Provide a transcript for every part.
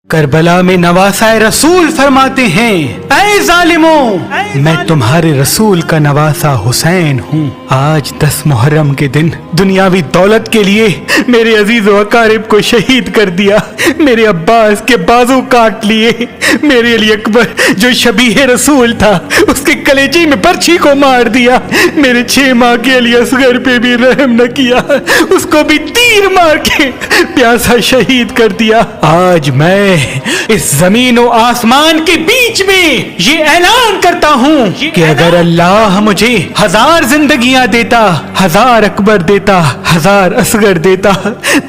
کربلا میں نواسائے رسول فرماتے ہیں، اے ظالموں، میں تمہارے رسول کا نواسا حسین ہوں۔ آج 10 محرم کے دن دنیاوی دولت کے لیے میرے عزیز و اقارب کو شہید کر دیا، میرے عباس کے بازو کاٹ لیے، میرے علی اکبر جو شبیہ رسول تھا اس کے کلیجے میں برچھی کو مار دیا، میرے 6 ماہ کے علی اصغر پہ بھی رحم نہ کیا، اس کو بھی تیر مار کے پیاسا شہید کر دیا۔ آج میں اس زمین و آسمان کے بیچ میں یہ اعلان کرتا ہوں کہ اگر اللہ مجھے 1000 زندگیاں دیتا، 1000 اکبر دیتا، 1000 اصغر دیتا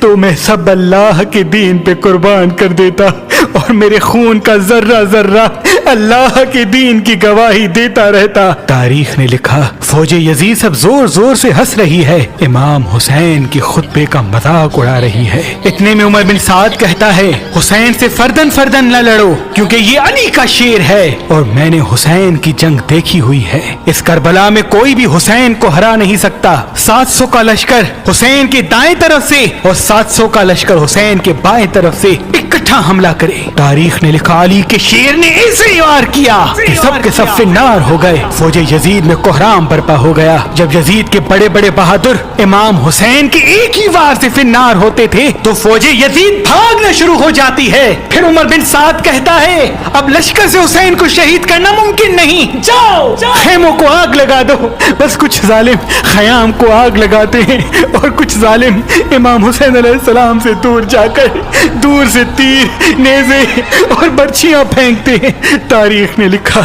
تو میں سب اللہ کے دین پہ قربان کر دیتا، اور میرے خون کا ذرہ ذرہ اللہ کے دین کی گواہی دیتا رہتا۔ تاریخ نے لکھا، فوج یزید سب زور زور سے ہنس رہی ہے، امام حسین کی خطبے کا مذاق اڑا رہی ہے۔ اتنے میں عمر بن سعد کہتا ہے، حسین سے فردن فردن نہ لڑو کیونکہ یہ علی کا شیر ہے، اور میں نے حسین کی جنگ دیکھی ہوئی ہے، اس کربلا میں کوئی بھی حسین کو ہرا نہیں سکتا۔ 700 کا لشکر حسین کے دائیں طرف سے اور 700 کا لشکر حسین کے بائیں طرف سے اکٹھا حملہ کرے۔ تاریخ نے لکھا، علی کے شیر نے ایسے وار کیا کہ سب کے سب فنار ہو گئے، فوج یزید میں کوہرام برپا ہو گیا۔ جب یزید کے بڑے بڑے بہادر امام حسین کے ایک ہی وار سے فنار ہوتے تھے تو فوج یزید بھاگنا شروع ہو جاتی ہے۔ پھر عمر بن سعد کہتا ہے، اب لشکر سے حسین کو شہید کرنا ممکن نہیں، جاؤ خیموں کو آگ لگا دو۔ بس کچھ ظالم خیام کو آگ لگاتے ہیں اور کچھ ظالم امام حسین علیہ السلام سے دور جا کر دور سے تیر، نیزے اور برچھیاں پھینکتے ہیں۔ تاریخ نے لکھا،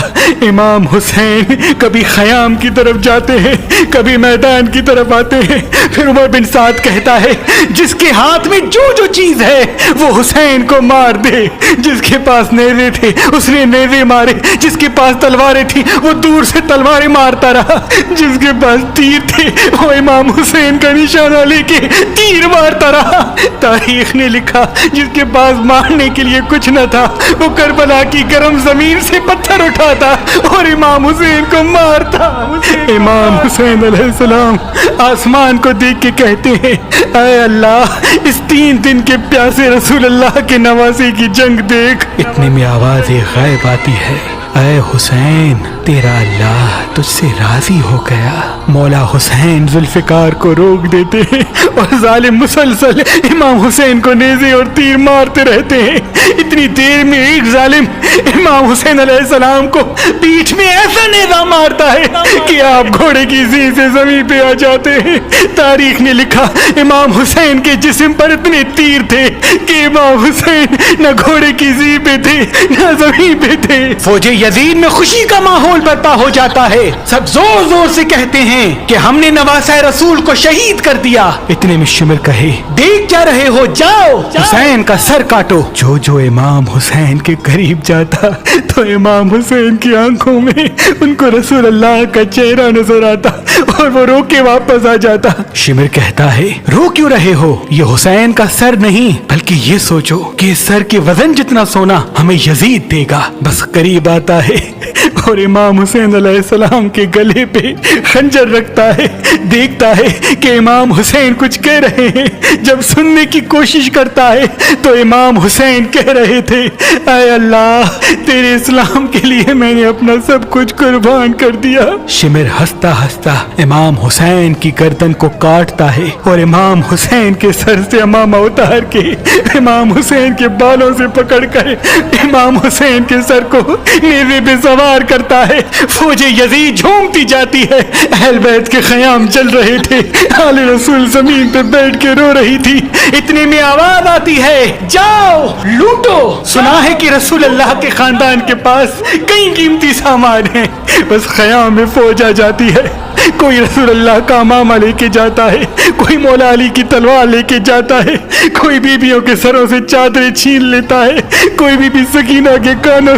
امام حسین کبھی خیام کی طرف جاتے ہیں، کبھی میدان کی طرف آتے ہیں۔ پھر عمر بن سعد کہتا ہے، جس کے ہاتھ میں جو چیز ہے وہ حسین کو مار دے۔ جس کے پاس نیزے تھے اس نے نیزے مارے، جس کے پاس تلواریں تھی وہ دور سے تلواریں مارتا رہا، جس کے پاس تیر تھے وہ امام حسین کا نشانہ لے کے تیر مارتا رہا۔ تاریخ نے لکھا، جس کے پاس مارنے کے لیے کچھ نہ تھا وہ کربلا کی گرم زمین سے پتھر اٹھاتا اور امام حسین کو مارتا۔ امام حسین علیہ السلام آسمان کو دیکھ کے کہتے ہیں، اے اللہ، اس 3 دن کے پیاسے رسول اللہ کے نواسے کی جنگ دیکھ۔ اتنے میں آواز غیب آتی ہے، اے حسین، تیرا اللہ تجھ سے راضی ہو گیا۔ مولا حسین ذوالفقار کو روک دیتے ہیں اور ظالم مسلسل امام حسین کو نیزے اور تیر مارتے رہتے ہیں۔ اتنی دیر میں ایک ظالم امام حسین علیہ السلام کو پیٹھ میں ایسا نیزہ مارتا ہے کہ آپ گھوڑے کی زین سے زمین پہ آ جاتے ہیں۔ تاریخ نے لکھا، امام حسین کے جسم پر اتنے تیر تھے کہ امام حسین نہ گھوڑے کی زین پہ تھے نہ زمین پہ تھے۔ فوج یزید میں خوشی کا ماحول برپا ہو جاتا ہے، سب زور زور سے کہتے ہیں کہ ہم نے نواسۂ رسول کو شہید کر دیا۔ اتنے میں شمر کہے، دیکھ کیا رہے ہو، جاؤ حسین کا سر کاٹو۔ جو امام حسین کے قریب جاتا تو امام حسین کی آنکھوں میں ان کو رسول اللہ کا چہرہ نظر آتا اور وہ رو کے واپس آ جاتا۔ شمر کہتا ہے، رو کیوں رہے ہو، یہ حسین کا سر نہیں بلکہ یہ سوچو کہ اس سر کے وزن جتنا سونا ہمیں یزید دے گا۔ بس قریب آتا ہے اور امام حسین علیہ السلام کے گلے پہ خنجر رکھتا ہے، دیکھتا ہے کہ امام حسین کچھ کہہ رہے ہیں۔ جب سننے کی کوشش کرتا ہے تو امام حسین کہہ رہے تھے، اے اللہ، تیرے اسلام کے لیے میں نے اپنا سب کچھ قربان کر دیا۔ شمر ہنستا ہنستا امام حسین کی گردن کو کاٹتا ہے اور امام حسین کے سر سے امامہ اتار کے امام حسین کے بالوں سے پکڑ کر امام حسین کے سر کو نیزے پہ سوار کرتا ہے۔ فوج یزید جھومتی جاتی ہے، اہل بیت کے خیام چل رہے تھے، آل رسول زمین پہ بیٹھ کے رو رہی تھی۔ اتنے میں آواز آتی ہے، جاؤ لوٹو۔ سنا ہے کہ رسول اللہ کے خاندان کے پاس کئی قیمتی سامان ہیں، بس خیام میں فوج آ جاتی ہے، کوئی رسول اللہ کا امامہ لے کے جاتا ہے، کوئی مولا علی کی تلوار لے کے جاتا ہے، کوئی بیویوں کے سروں سے چادریں چھین لیتا ہے، کوئی بی بی سکینہ کے کانوں